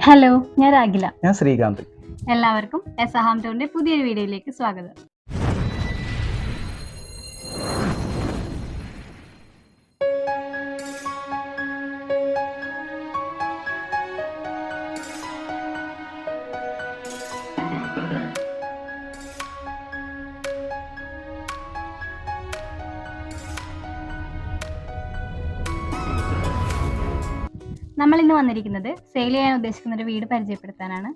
Hello, ഞാൻ രാഗില. ഞാൻ ശ്രീകാന്ത്. എല്ലാവർക്കും എസഹാം ടൂറിന്റെ പുതിയൊരു വീഡിയോയിലേക്ക് സ്വാഗതം. നമ്മൾ ഇന്ന് വന്നിരിക്കുന്നത് സെയിൽ ചെയ്യാൻ ഉദ്ദേശിക്കുന്ന ഒരു വീട് പരിചയപ്പെടുത്താനാണ്.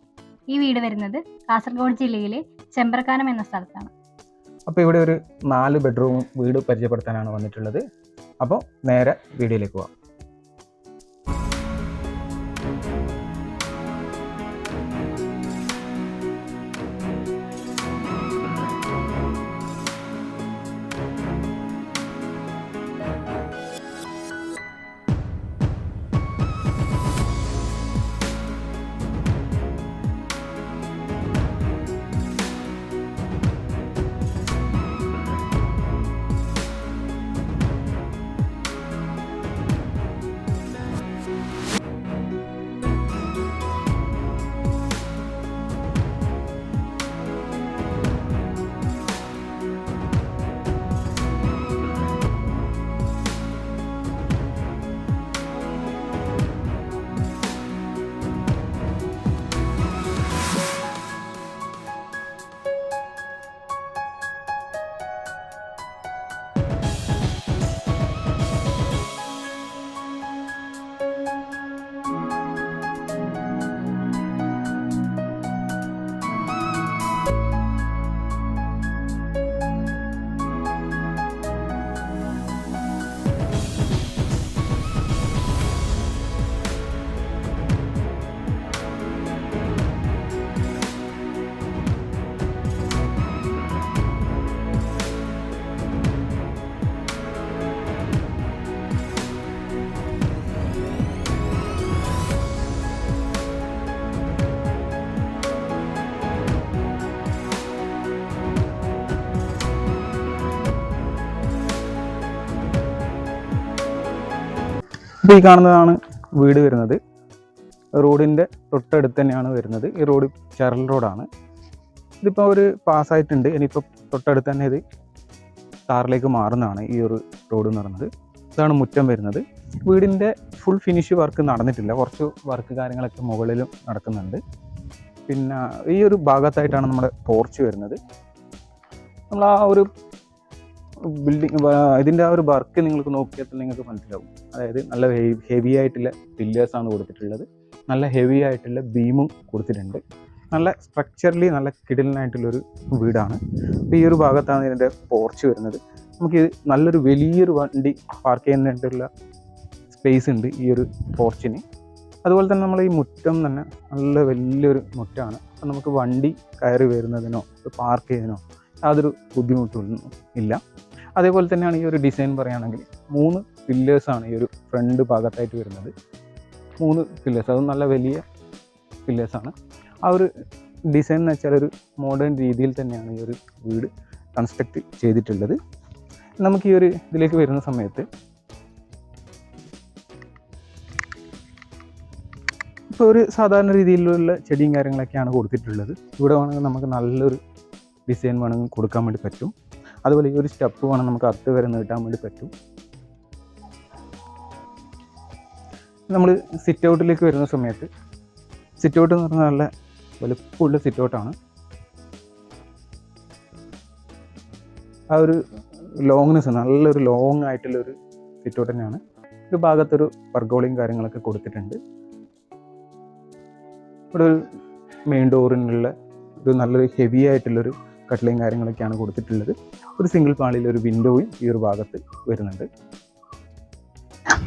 ഈ വീട് വരുന്നത് കാസർഗോഡ് ജില്ലയിലെ ചെമ്പ്രക്കാനം എന്ന സ്ഥലത്താണ്. അപ്പോൾ ഇവിടെ ഒരു 4 ബെഡ്റൂം വീട് പരിചയപ്പെടുത്താനാണ് വന്നിട്ടുള്ളത്. അപ്പോൾ നേരെ വീഡിയോയിലേക്ക് പോവാം. ഇപ്പോൾ ഈ കാണുന്നതാണ് വീട് വരുന്നത്. റോഡിൻ്റെ തൊട്ടടുത്ത് തന്നെയാണ് വരുന്നത്. ഈ റോഡ് ചരൽ റോഡാണ്. ഇതിപ്പോൾ ഒരു പാസ്സായിട്ടുണ്ട്. ഇനിയിപ്പോൾ തൊട്ടടുത്ത് തന്നെ ഇത് കാറിലേക്ക് മാറുന്നതാണ് ഈ ഒരു റോഡ് എന്ന് പറയുന്നത്. ഇതാണ് മുറ്റം വരുന്നത്. വീടിൻ്റെ ഫുൾ ഫിനിഷ് വർക്ക് നടന്നിട്ടില്ല. കുറച്ച് വർക്ക് കാര്യങ്ങളൊക്കെ മുകളിലും നടക്കുന്നുണ്ട്. പിന്നെ ഈ ഒരു ഭാഗത്തായിട്ടാണ് നമ്മുടെ പോർച്ച് വരുന്നത്. നമ്മൾ ആ ഒരു ബിൽഡിങ് ഇതിൻ്റെ ആ ഒരു വർക്ക് നിങ്ങൾക്ക് നോക്കിയാൽ നിങ്ങൾക്ക് മനസ്സിലാവും. അതായത് നല്ല ഹെവി ആയിട്ടുള്ള പില്ലേഴ്സാണ് കൊടുത്തിട്ടുള്ളത്. നല്ല ഹെവി ആയിട്ടുള്ള ബീമും കൊടുത്തിട്ടുണ്ട്. നല്ല സ്ട്രക്ചറലി നല്ല കിടിലനായിട്ടുള്ളൊരു വീടാണ്. അപ്പോൾ ഈ ഒരു ഭാഗത്താണ് ഇതിൻ്റെ പോർച്ച് വരുന്നത്. നമുക്ക് നല്ലൊരു വലിയൊരു വണ്ടി പാർക്ക് ചെയ്യാനായിട്ടുള്ള സ്പേസ് ഉണ്ട് ഈ ഒരു പോർച്ചിന്. അതുപോലെ തന്നെ നമ്മൾ ഈ മുറ്റം തന്നെ നല്ല വലിയൊരു മുറ്റമാണ്. അപ്പോൾ നമുക്ക് വണ്ടി കയറി വരുന്നതിനോ പാർക്ക് ചെയ്യുന്നതിനോ യാതൊരു ബുദ്ധിമുട്ടൊന്നും ഇല്ല. അതേപോലെ തന്നെയാണ് ഈ ഒരു ഡിസൈൻ പറയുകയാണെങ്കിൽ 3 പില്ലേഴ്സാണ് ഈ ഒരു ഫ്രണ്ട് ഭാഗത്തായിട്ട് വരുന്നത്. 3 പില്ലേഴ്സ്, അത് നല്ല വലിയ പില്ലേഴ്സാണ്. ആ ഒരു ഡിസൈൻ എന്ന് വെച്ചാൽ ഒരു മോഡേൺ രീതിയിൽ തന്നെയാണ് ഈ ഒരു വീട് കൺസ്ട്രക്റ്റ് ചെയ്തിട്ടുള്ളത്. നമുക്ക് ഈ ഒരു ഇതിലേക്ക് വരുന്ന സമയത്ത് ഇപ്പോൾ ഒരു സാധാരണ രീതിയിലുള്ള ചെടിയും കാര്യങ്ങളൊക്കെയാണ് കൊടുത്തിട്ടുള്ളത്. ഇവിടെ വേണമെങ്കിൽ നമുക്ക് നല്ലൊരു ഡിസൈൻ വേണമെങ്കിൽ കൊടുക്കാൻ വേണ്ടി പറ്റും. അതുപോലെ ഈ ഒരു സ്റ്റെപ്പ് വേണം നമുക്ക് അകത്ത് വരെ നീട്ടാൻ വേണ്ടി പറ്റും. നമ്മൾ സിറ്റ് ഔട്ടിലേക്ക് വരുന്ന സമയത്ത് സിറ്റ് ഔട്ട് എന്ന് പറഞ്ഞാൽ നല്ല വലുപ്പമുള്ള സിറ്റ് ഔട്ടാണ്. ആ ഒരു ലോങ്നെസ് നല്ലൊരു ലോങ് ആയിട്ടുള്ളൊരു സിറ്റ് ഔട്ട് തന്നെയാണ്. ഒരു ഭാഗത്തൊരു പർഗോളിയും കാര്യങ്ങളൊക്കെ കൊടുത്തിട്ടുണ്ട്. ഇവിടെ ഒരു മെയിൻ ഡോറിനുള്ള ഒരു നല്ലൊരു ഹെവി ആയിട്ടുള്ളൊരു കട്ട്ലയും കാര്യങ്ങളൊക്കെയാണ് കൊടുത്തിട്ടുള്ളത്. ഒരു സിംഗിൾ പാളിയിലൊരു വിൻഡോയും ഈ ഒരു ഭാഗത്ത് വരുന്നുണ്ട്.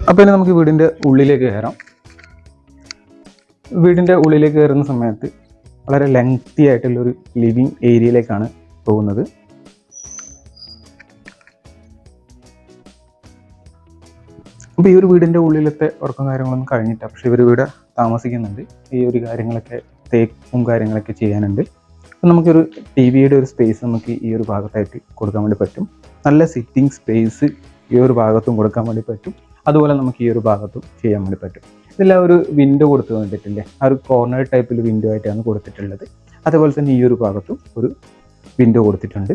അപ്പോൾ ഇനി നമുക്ക് വീടിൻ്റെ ഉള്ളിലേക്ക് കയറാം. വീടിൻ്റെ ഉള്ളിലേക്ക് കയറുന്ന സമയത്ത് വളരെ ലെങ്തി ആയിട്ടുള്ളൊരു ലിവിങ് ഏരിയയിലേക്കാണ് പോകുന്നത്. അപ്പോൾ ഈ ഒരു വീടിൻ്റെ ഉള്ളിലത്തെ ഉറക്കം കാര്യങ്ങളൊന്നും കഴിഞ്ഞിട്ടാണ്, പക്ഷേ ഇവർ ഇവിടെ താമസിക്കുന്നുണ്ട്. ഈ ഒരു കാര്യങ്ങളൊക്കെ തേക്കും കാര്യങ്ങളൊക്കെ ചെയ്യാനുണ്ട്. അപ്പോൾ നമുക്കൊരു ടി വിയുടെ ഒരു സ്പേസ് നമുക്ക് ഈ ഒരു ഭാഗത്തായിട്ട് കൊടുക്കാൻ വേണ്ടി പറ്റും. നല്ല സിറ്റിംഗ് സ്പേസ് ഈ ഒരു ഭാഗത്തും കൊടുക്കാൻ വേണ്ടി പറ്റും. അതുപോലെ നമുക്ക് ഈ ഒരു ഭാഗത്തും ചെയ്യാൻ വേണ്ടി പറ്റും. ഇതിൽ ഒരു വിൻഡോ കൊടുത്ത് വന്നിട്ടില്ലേ, ആ ഒരു കോർണർ ടൈപ്പിൽ വിൻഡോ ആയിട്ടാണ് കൊടുത്തിട്ടുള്ളത്. അതുപോലെ തന്നെ ഈ ഒരു ഭാഗത്തും ഒരു വിൻഡോ കൊടുത്തിട്ടുണ്ട്.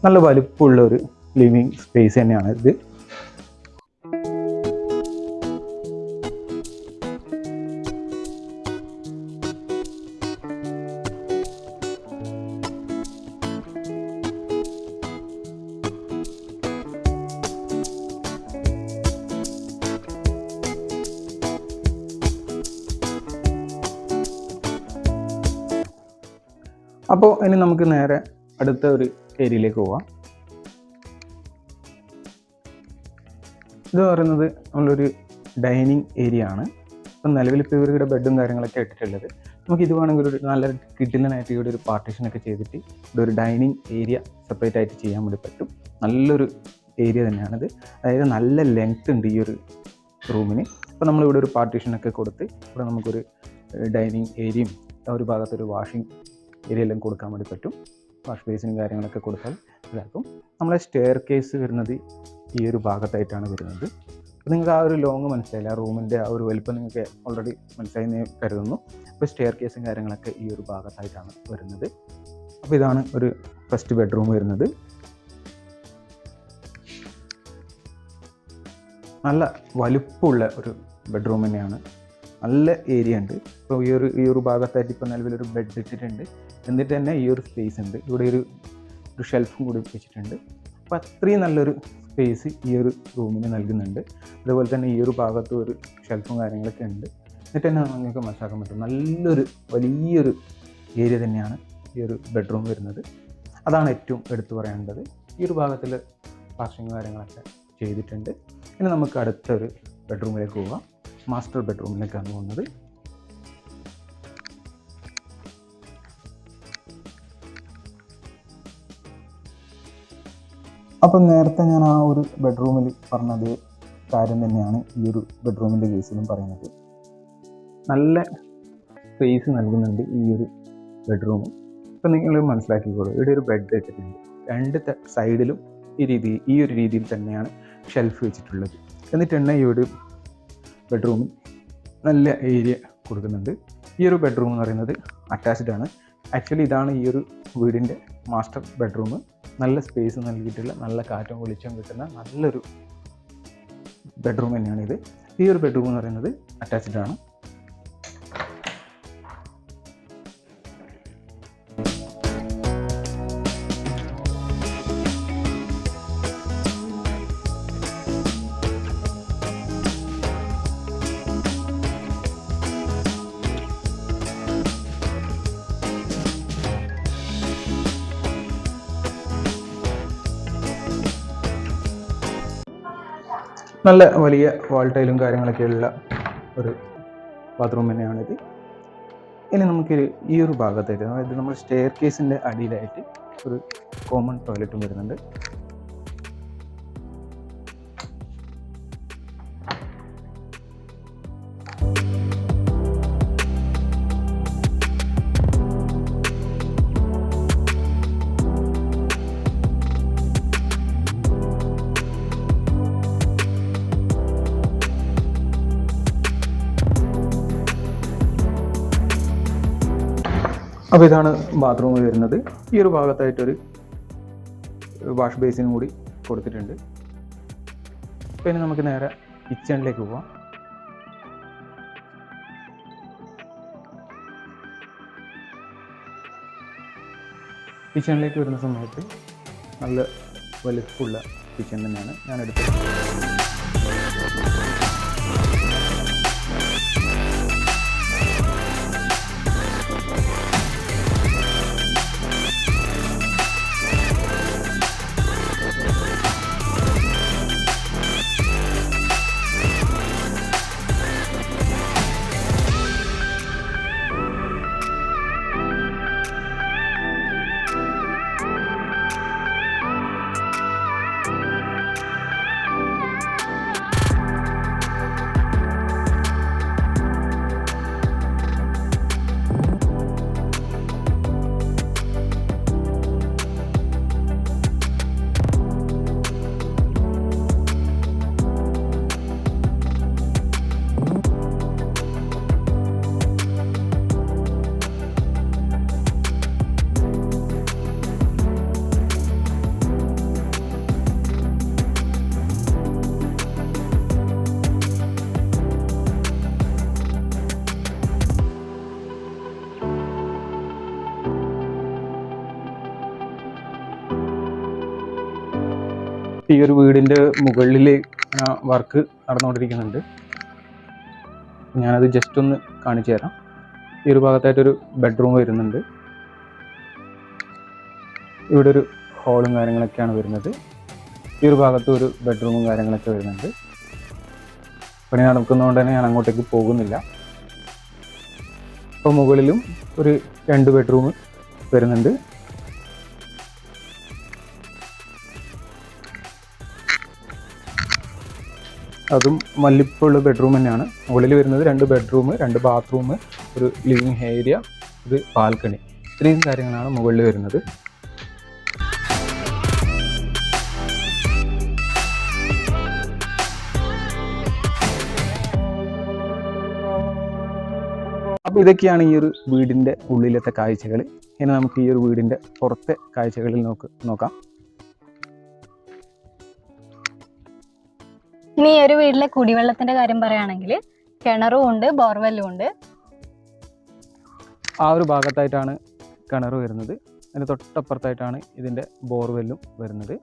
നല്ല വലുപ്പമുള്ള ഒരു ലിവിങ് സ്പേസ് തന്നെയാണ് ഇത്. അപ്പോൾ ഇനി നമുക്ക് നേരെ അടുത്ത ഒരു ഏരിയയിലേക്ക് പോവാം. ഇത് പറയുന്നത് നമ്മളൊരു ഡൈനിങ് ഏരിയ ആണ്. ഇപ്പം നിലവിലിപ്പോൾ ഇവരുടെ ബെഡും കാര്യങ്ങളൊക്കെ ഇട്ടിട്ടുള്ളത്. നമുക്ക് ഇത് വേണമെങ്കിൽ ഒരു നല്ല കിഡിലനായിട്ട് ഇവിടെ ഒരു പാർട്ടീഷനൊക്കെ ചെയ്തിട്ട് ഇവിടെ ഒരു ഡൈനിങ് ഏരിയ സെപ്പറേറ്റ് ആയിട്ട് ചെയ്യാൻ വേണ്ടി പറ്റും. നല്ലൊരു ഏരിയ തന്നെയാണിത്. അതായത് നല്ല ലെങ്ത് ഉണ്ട് ഈ ഒരു റൂമിന്. അപ്പോൾ നമ്മളിവിടെ ഒരു പാർട്ടീഷനൊക്കെ കൊടുത്ത് ഇവിടെ നമുക്കൊരു ഡൈനിങ് ഏരിയയും ഒരു ഭാഗത്തൊരു വാഷിംഗ് ഏരിയ എല്ലാം കൊടുക്കാൻ വേണ്ടി പറ്റും. വാഷ് ബേസിനും കാര്യങ്ങളൊക്കെ കൊടുത്താൽ ഇതാക്കും. നമ്മളെ സ്റ്റെയർ കേസ് വരുന്നത് ഈ ഒരു ഭാഗത്തായിട്ടാണ് വരുന്നത്. അപ്പോൾ നിങ്ങൾക്ക് ആ ഒരു ലോങ് മനസ്സിലായില്ല, ആ റൂമിൻ്റെ ആ ഒരു വലിപ്പം നിങ്ങൾക്ക് ഓൾറെഡി മനസ്സിലായി എന്ന് കരുതുന്നു. അപ്പോൾ സ്റ്റെയർ കേസും കാര്യങ്ങളൊക്കെ ഈ ഒരു ഭാഗത്തായിട്ടാണ് വരുന്നത്. അപ്പോൾ ഇതാണ് ഒരു ഫസ്റ്റ് ബെഡ്റൂം വരുന്നത്. നല്ല വലുപ്പമുള്ള ഒരു ബെഡ്റൂം തന്നെയാണ്. നല്ല ഏരിയ ഉണ്ട്. ഇപ്പോൾ ഈ ഒരു ഭാഗത്തായിട്ട് ഇപ്പോൾ നിലവിലൊരു ബെഡ് ഇട്ടിട്ടുണ്ട്. എന്നിട്ട് തന്നെ ഈ ഒരു സ്പേസ് ഉണ്ട്. ഇവിടെ ഒരു ഷെൽഫും കൂടി വെച്ചിട്ടുണ്ട്. അപ്പോൾ അത്രയും നല്ലൊരു സ്പേസ് ഈ ഒരു റൂമിന് നൽകുന്നുണ്ട്. അതുപോലെ തന്നെ ഈ ഒരു ഭാഗത്ത് ഒരു ഷെൽഫും കാര്യങ്ങളൊക്കെ ഉണ്ട്. എന്നിട്ട് തന്നെ നിങ്ങൾക്ക് മനസ്സിലാക്കാൻ പറ്റും നല്ലൊരു വലിയൊരു ഏരിയ തന്നെയാണ് ഈ ഒരു ബെഡ്റൂം വരുന്നത്. അതാണ് ഏറ്റവും എടുത്തു പറയേണ്ടത്. ഈ ഒരു ഭാഗത്തിൽ വാഷിംഗ് കാര്യങ്ങളൊക്കെ ചെയ്തിട്ടുണ്ട്. ഇനി നമുക്ക് അടുത്തൊരു ബെഡ്റൂമിലേക്ക് പോകാം. മാസ്റ്റർ ബെഡ്റൂമിലേക്കാണ് പോകുന്നത്. അപ്പം നേരത്തെ ഞാൻ ആ ഒരു ബെഡ്റൂമിൽ പറഞ്ഞത് കാര്യം തന്നെയാണ് ഈ ഒരു ബെഡ്റൂമിൻ്റെ കേസിലും പറയുന്നത്. നല്ല സ്പേസ് നൽകുന്നുണ്ട് ഈ ഒരു ബെഡ്റൂം. ഇപ്പം നിങ്ങൾ മനസ്സിലാക്കിക്കോളൂ, ഇവിടെ ഒരു ബെഡ് വെച്ചിട്ടുണ്ട്. രണ്ട് സൈഡിലും ഈ ഒരു രീതിയിൽ തന്നെയാണ് ഷെൽഫ് വെച്ചിട്ടുള്ളത്. എന്നിട്ട് തന്നെ ഈ ഒരു ബെഡ്റൂമിൽ നല്ല ഏരിയ കൊടുക്കുന്നുണ്ട്. ഈ ഒരു ബെഡ്റൂം എന്ന് പറയുന്നത് അറ്റാച്ച്ഡ് ആണ്. ആക്ച്വലി ഇതാണ് ഈ ഒരു വീടിൻ്റെ മാസ്റ്റർ ബെഡ്റൂം. നല്ല സ്പേസ് നൽകിയിട്ടുള്ള, നല്ല കാറ്റും വെളിച്ചം കിട്ടുന്ന നല്ലൊരു ബെഡ്റൂം തന്നെയാണിത്. ഈ ഒരു ബെഡ്റൂം എന്ന് പറയുന്നത് അറ്റാച്ച്ഡ് ആണ്. നല്ല വലിയ വാൾ ടൈലും കാര്യങ്ങളൊക്കെയുള്ള ഒരു ബാത്റൂം തന്നെയാണിത്. ഇനി നമുക്ക് ഈ ഒരു ഭാഗത്തായിട്ട്, അതായത് നമ്മൾ സ്റ്റെയർ കേസിൻ്റെ അടിയിലായിട്ട് ഒരു കോമൺ ടോയ്ലറ്റും വരുന്നുണ്ട്. അപ്പോൾ ഇതാണ് ബാത്റൂം വരുന്നത്. ഈ ഒരു ഭാഗത്തായിട്ടൊരു വാഷ് ബേസിനും കൂടി കൊടുത്തിട്ടുണ്ട്. പിന്നെ നമുക്ക് നേരെ കിച്ചണിലേക്ക് പോവാം. കിച്ചണിലേക്ക് വരുന്ന സമയത്ത് നല്ല വലുപ്പമുള്ള കിച്ചൺ തന്നെയാണ് ഞാൻ എടുത്തത്. ഈ ഒരു വീടിൻ്റെ മുകളിൽ വർക്ക് നടന്നുകൊണ്ടിരിക്കുന്നുണ്ട്. ഞാനത് ജസ്റ്റ് ഒന്ന് കാണിച്ചു തരാം. ഈ ഒരു ഭാഗത്തായിട്ടൊരു ബെഡ്റൂം വരുന്നുണ്ട്. ഇവിടെ ഒരു ഹോളും കാര്യങ്ങളൊക്കെയാണ് വരുന്നത്. ഈ ഒരു ഭാഗത്ത് ഒരു ബെഡ്റൂമും കാര്യങ്ങളൊക്കെ വരുന്നുണ്ട്. പണി നടക്കുന്നതുകൊണ്ട് തന്നെ ഞാൻ അങ്ങോട്ടേക്ക് പോകുന്നില്ല. അപ്പോൾ മുകളിലും ഒരു 2 ബെഡ്റൂം വരുന്നുണ്ട്. അതും വലിപ്പമുള്ള ബെഡ്റൂം തന്നെയാണ്. മുകളിൽ വരുന്നത് 2 ബെഡ്റൂം, 2 ബാത്റൂം, ഒരു ലിവിങ് ഏരിയ, ഒരു ബാൽക്കണി, ഇത്രയും കാര്യങ്ങളാണ് മുകളിൽ വരുന്നത്. അപ്പോൾ ഇതൊക്കെയാണ് ഈ ഒരു വീടിൻ്റെ ഉള്ളിലത്തെ കാഴ്ചകൾ. ഇനി നമുക്ക് ഈ ഒരു വീടിൻ്റെ പുറത്തെ കാഴ്ചകളിൽ നോക്കാം. ഇനി ഈ ഒരു വീട്ടിലെ കുടിവെള്ളത്തിന്റെ കാര്യം പറയുകയാണെങ്കിൽ കിണറും ഉണ്ട്, ബോർവെല്ലും ഉണ്ട്. ആ ഒരു ഭാഗത്തായിട്ടാണ് കിണർ വരുന്നത്. അതിന് തൊട്ടപ്പുറത്തായിട്ടാണ് ഇതിൻ്റെ ബോർവെല്ലും വരുന്നത്.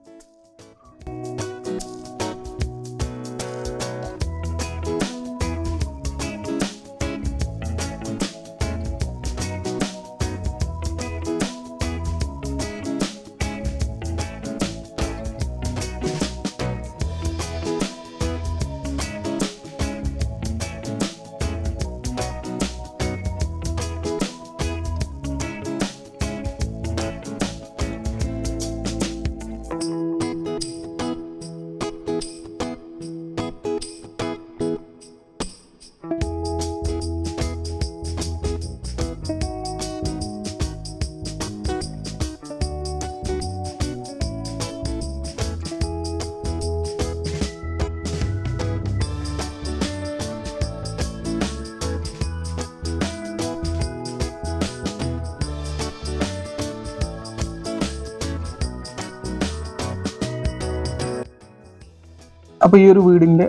അപ്പോൾ ഈ ഒരു വീടിൻ്റെ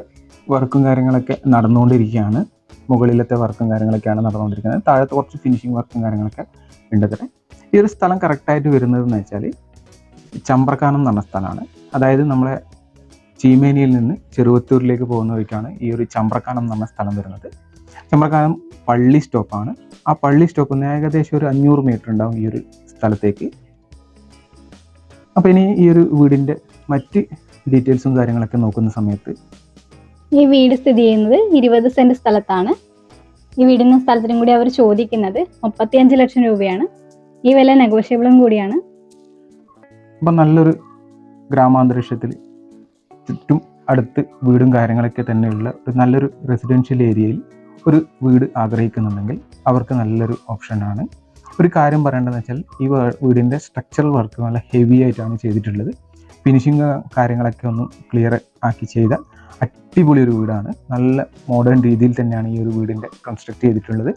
വർക്കും കാര്യങ്ങളൊക്കെ നടന്നുകൊണ്ടിരിക്കുകയാണ്. മുകളിലത്തെ വർക്കും കാര്യങ്ങളൊക്കെയാണ് നടന്നുകൊണ്ടിരിക്കുന്നത്. താഴത്തെ കുറച്ച് ഫിനിഷിങ് വർക്കും കാര്യങ്ങളൊക്കെ ഉണ്ട്. ഈ ഒരു സ്ഥലം കറക്റ്റായിട്ട് വരുന്നതെന്ന് വെച്ചാൽ ചമ്പ്രക്കാനം എന്ന് പറഞ്ഞ സ്ഥലമാണ്. അതായത് നമ്മളെ ചീമേനിയിൽ നിന്ന് ചെറുവത്തൂരിലേക്ക് പോകുന്ന വഴിക്കാണ് ഈ ഒരു ചമ്പ്രക്കാനം എന്ന് പറഞ്ഞ സ്ഥലം വരുന്നത്. ചമ്പ്രക്കാനം പള്ളി സ്റ്റോപ്പാണ്. ആ പള്ളി സ്റ്റോപ്പിൽ നിന്ന് ഏകദേശം ഒരു 500 മീറ്റർ ഉണ്ടാവും ഈ ഒരു സ്ഥലത്തേക്ക്. അപ്പോൾ ഇനി ഈ ഒരു വീടിൻ്റെ മറ്റ് ഡീറ്റെയിൽസും കാര്യങ്ങളൊക്കെ നോക്കുന്ന സമയത്ത് ഈ വീട് സ്ഥിതി ചെയ്യുന്നത് 20 സെന്റ് സ്ഥലത്താണ്. ഈ വീടിനും സ്ഥലത്തിനും കൂടി അവർ ചോദിക്കുന്നത് 35 ലക്ഷം രൂപയാണ്. ഈ വില നെഗോഷ്യബിളും കൂടിയാണ്. അപ്പം നല്ലൊരു ഗ്രാമാന്തരീക്ഷത്തിൽ ചുറ്റും അടുത്ത് വീടും കാര്യങ്ങളൊക്കെ തന്നെയുള്ള ഒരു നല്ലൊരു റെസിഡൻഷ്യൽ ഏരിയയിൽ ഒരു വീട് ആഗ്രഹിക്കുന്നുണ്ടെങ്കിൽ അവർക്ക് നല്ലൊരു ഓപ്ഷനാണ്. ഒരു കാര്യം പറയേണ്ടതെന്ന് വെച്ചാൽ ഈ വീടിൻ്റെ സ്ട്രക്ചറൽ വർക്ക് നല്ല ഹെവി ആയിട്ടാണ് ചെയ്തിട്ടുള്ളത്. ഫിനിഷിങ് കാര്യങ്ങളൊക്കെ ഒന്ന് ക്ലിയർ ആക്കി ചെയ്ത അടിപൊളി ഒരു വീടാണ്. നല്ല മോഡേൺ രീതിയിൽ തന്നെയാണ് ഈ ഒരു വീടിൻ്റെ കൺസ്ട്രക്ട് ചെയ്തിട്ടുള്ളത്.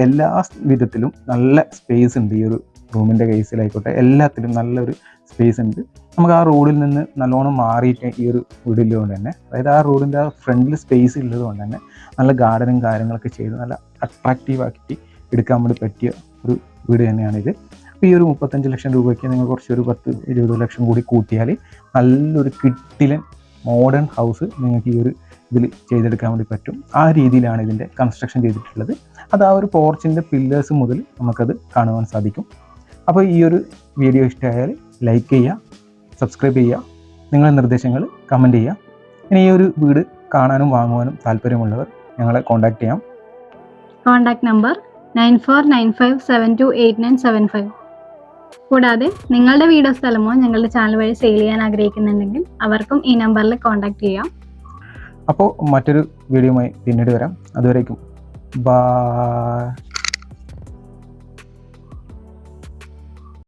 എല്ലാ വിധത്തിലും നല്ല സ്പേസ് ഉണ്ട്. ഈ ഒരു റൂമിൻ്റെ കേസിലായിക്കോട്ടെ എല്ലാത്തിലും നല്ലൊരു സ്പേസ് ഉണ്ട്. നമുക്ക് ആ റോഡിൽ നിന്ന് നല്ലോണം മാറിയിട്ട് ഈ ഒരു വീടുള്ളതുകൊണ്ട് തന്നെ, അതായത് ആ റോഡിൻ്റെ ആ ഫ്രണ്ടിൽ സ്പേസ് ഉള്ളതുകൊണ്ട് തന്നെ നല്ല ഗാർഡനും കാര്യങ്ങളൊക്കെ ചെയ്ത് നല്ല അട്രാക്റ്റീവ് ആക്കി എടുക്കാൻ വേണ്ടി പറ്റിയ ഒരു വീട് തന്നെയാണിത്. അപ്പോൾ ഈ ഒരു 35 ലക്ഷം രൂപയ്ക്ക് നിങ്ങൾ കുറച്ചൊരു 10-20 ലക്ഷം കൂടി കൂട്ടിയാൽ നല്ലൊരു കിട്ടിലൻ മോഡേൺ ഹൗസ് നിങ്ങൾക്ക് ഈ ഒരു ഇതിൽ ചെയ്തെടുക്കാൻ വേണ്ടി പറ്റും. ആ രീതിയിലാണ് ഇതിൻ്റെ കൺസ്ട്രക്ഷൻ ചെയ്തിട്ടുള്ളത്. അത് ആ ഒരു പോർച്ചിൻ്റെ പില്ലേഴ്സ് മുതൽ നമുക്കത് കാണുവാൻ സാധിക്കും. അപ്പോൾ ഈ ഒരു വീഡിയോ ഇഷ്ടമായാൽ ലൈക്ക് ചെയ്യുക, സബ്സ്ക്രൈബ് ചെയ്യുക, നിങ്ങളുടെ നിർദ്ദേശങ്ങൾ കമൻറ്റ് ചെയ്യുക. ഇനി ഈ ഒരു വീട് കാണാനും വാങ്ങുവാനും താല്പര്യമുള്ളവർ ഞങ്ങളെ കോൺടാക്ട് ചെയ്യാം. Contact number 9495728975. കൂടാതെ നിങ്ങളുടെ വീടോ സ്ഥലമോ ഞങ്ങളുടെ ചാനൽ വഴി സെയിൽ ചെയ്യാൻ ആഗ്രഹിക്കുന്നുണ്ടെങ്കിൽ അവർക്കും ഈ നമ്പറിൽ കോൺടാക്ട് ചെയ്യാം. അപ്പോൾ മറ്റൊരു വീഡിയോയുമായി പിന്നീട് വരാം. അതുവരേക്കും ബൈ.